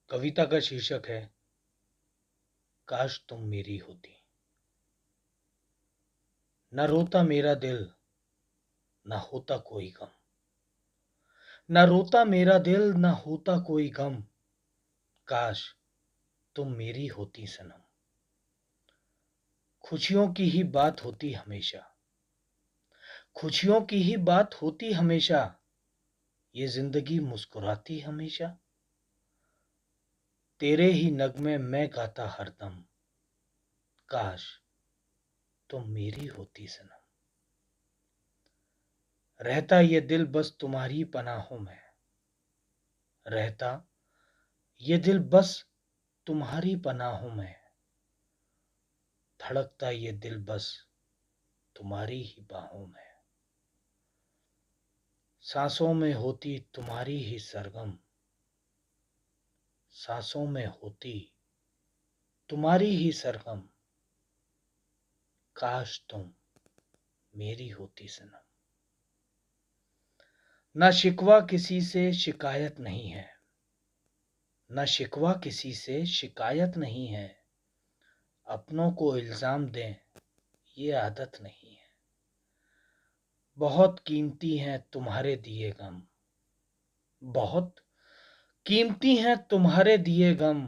कविता का शीर्षक है काश तुम मेरी होती। न रोता मेरा दिल, न होता कोई गम। न रोता मेरा दिल, न होता कोई गम। काश तुम मेरी होती सनम। खुशियों की ही बात होती हमेशा, खुशियों की ही बात होती हमेशा। ये जिंदगी मुस्कुराती हमेशा। तेरे ही नगमे मैं गाता हरदम। काश तुम मेरी होती सनम। रहता ये दिल बस तुम्हारी पनाहों में, रहता ये दिल बस तुम्हारी पनाहों में। धड़कता ये दिल बस तुम्हारी ही बाहों में। सांसों में होती तुम्हारी ही सरगम, सांसों में होती तुम्हारी ही सरगम। काश तुम मेरी होती सनम। ना शिकवा किसी से शिकायत नहीं है, ना शिकवा किसी से शिकायत नहीं है। अपनों को इल्जाम दें ये आदत नहीं है। बहुत कीमती हैं तुम्हारे दिए गम, बहुत कीमती हैं तुम्हारे दिए गम।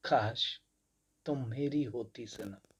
काश तुम मेरी होती सनम।